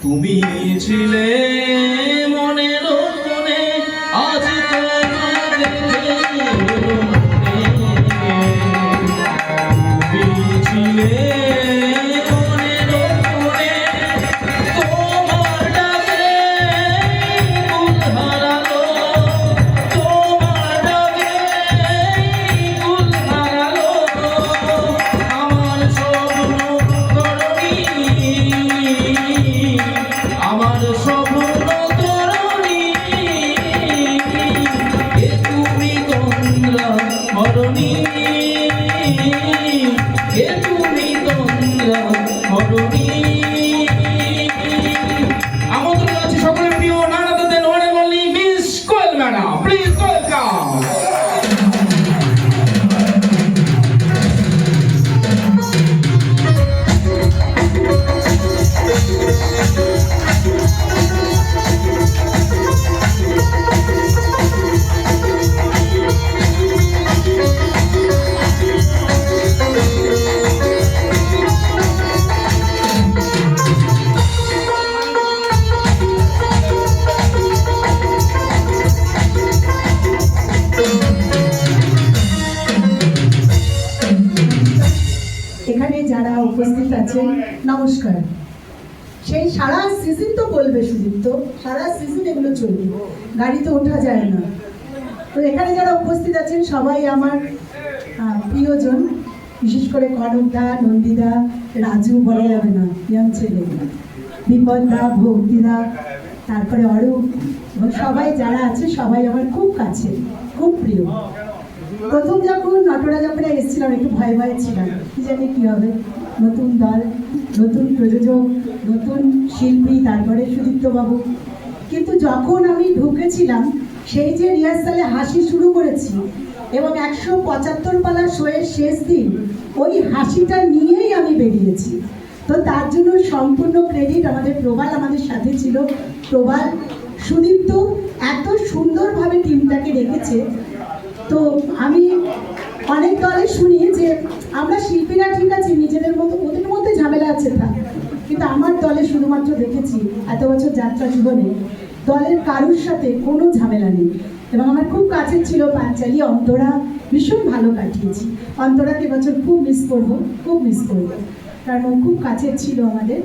তুমি ছিলে মনের কোণে, আজ তোমাকে তুমি ছিলে মনের কোণে, তোমার ডাকে কুল হারালো, তোমার ডাকে কুল হারালো আমার স্বপ্ন তরণী, আমার স্বপ্ন তরণী। এ তুমি তোমরা মরণী, এ তুমি তোমরা মরণী। আমন্ত্রণ আছে সকলের প্রিয় নানাদের ওয়ানে বললি miss Koel madam, please welcome. এখানে যারা উপস্থিত আছেন নমস্কার। সেই সারা সিজন তো বলবে সুদীপ্ত, সারা সিজন এগুলো চলবে, গাড়িতে ওঠা যায় না। তো এখানে যারা উপস্থিত আছেন সবাই আমার প্রিয়জন, বিশেষ করে কনকদা, নন্দিদা, রাজু বলা যাবে না, ইয়াং ছেলে, বিপদদা, ভক্তিদা, তারপরে অরূপ এবং সবাই যারা আছে সবাই আমার খুব কাছে, খুব প্রিয়। প্রথম যখন নটরাজাপুরে এসেছিলাম একটু ভয় ভয় ছিলাম, কি জানি কী হবে, নতুন দল, নতুন প্রযোজক, নতুন শিল্পী, তারপরে সুদীপ্তবাবু। কিন্তু যখন আমি ঢুকেছিলাম সেই যে রিহার্সালে হাসি শুরু করেছি এবং 175 পালা শোয়ের শেষ দিন ওই হাসিটা নিয়েই আমি বেরিয়েছি। তো তার জন্য সম্পূর্ণ ক্রেডিট আমাদের প্রবাল, আমাদের সাথে ছিল প্রবাল, সুদীপ্ত এত সুন্দরভাবে টিমটাকে রেখেছে। তো আমি অনেক দলে শুনি যে আমরা শিল্পীরা ঠিক আছে নিজেদের মতো, ওদের মধ্যে ঝামেলা আছে তা, কিন্তু আমার দলে শুধুমাত্র দেখেছি এত বছর যাত্রা জীবনে দলের কারুর সাথে কোনো ঝামেলা নেই। এবং আমার খুব কাছের ছিল পাঞ্চালি, অন্তরা, ভীষণ ভালো কাটিয়েছি। অন্তরাকে এবছর খুব মিস করবো, খুব মিস করবো, কারণ খুব কাছের ছিল আমাদের।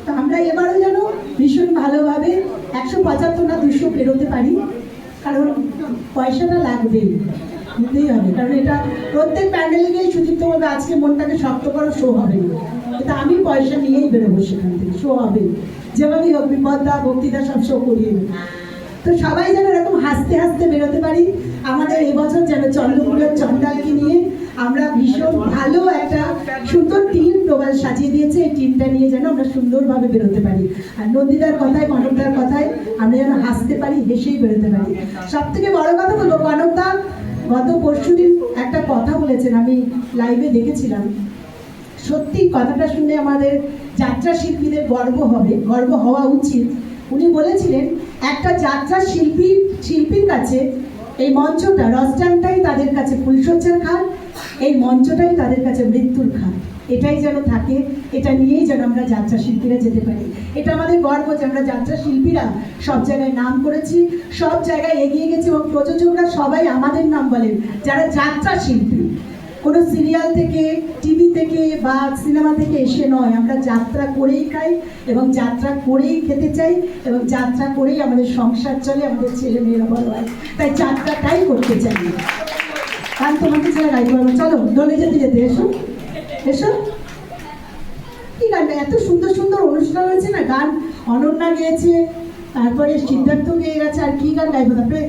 তো আমরা এবারও যেন ভীষণ ভালোভাবে 175 না 200 পেরোতে পারি, কারণ পয়সাটা লাগবেই, নিতেই হবে। কারণ এটা প্রত্যেক প্যান্ডেলে গিয়ে সুদীপ্ত বলবে আজকে মনটাকে শক্ত করো, শো হবে না, কিন্তু আমি পয়সা নিয়েই বেরোবো সেখান থেকে, শো হবে যেভাবেই হোক, বিপদদা, ভক্তিদা সব শো করিয়ে নেবে। তো সবাই যেন এরকম হাসতে হাসতে বেরোতে পারি। আমাদের এবছর যেন চন্দ্রপুরের চন্ডালকে নিয়ে আমরা ভীষণ ভালো একটা সুন্দর টিম প্রবাল সাজিয়ে দিয়েছে, এই টিমটা নিয়ে যেন আমরা সুন্দরভাবে বেরোতে পারি। আর নন্দিদার কথায়, কনকদার কথায় আমরা যেন হাসতে পারি, হেসেই বেরোতে পারি। সব থেকে বড় কথা বলবো, কনকদা গত পরশুদিন একটা কথা বলেছেন, আমি লাইভে দেখেছিলাম। সত্যি কথাটা শুনে আমাদের যাত্রা শিল্পীদের গর্ব হবে, গর্ব হওয়া উচিত। উনি বলেছিলেন একটা যাত্রা শিল্পীর কাছে এই মঞ্চটা, রসটানটাই তাদের কাছে ফুলশয্যার খাট, এই মঞ্চটাই তাদের কাছে মৃত্যুর খাট। এটাই যেন থাকে, এটা নিয়েই যেন আমরা যাত্রা শিল্পীরা যেতে পারি। এটা আমাদের গর্ব যে আমরা যাত্রা শিল্পীরা সব জায়গায় নাম করেছি, সব জায়গায় এগিয়ে গেছি এবং প্রযোজকরা সবাই আমাদের নাম বলেন যারা যাত্রা শিল্পী। কোনো সিরিয়াল থেকে, টিভি থেকে বা সিনেমা থেকে এসে নয়, আমরা যাত্রা করেই খাই এবং যাত্রা করেই খেতে চাই এবং যাত্রা করেই আমাদের সংসার চলে, আমাদের ছেলে মেয়েরা বড় হয়, তাই যাত্রাটাই করতে চাই। কারণ তোমাকে ছেলে গাইতে পারবো, চলো দলে যেতে যেতে এসো, এসো। কি গানটা এত সুন্দর সুন্দর অনুষ্ঠান হয়েছে না, গান অনন্যা গেয়েছে, তারপরে সিদ্ধার্থ গেয়ে গেছে, আর কি গান গাইবো তারপরে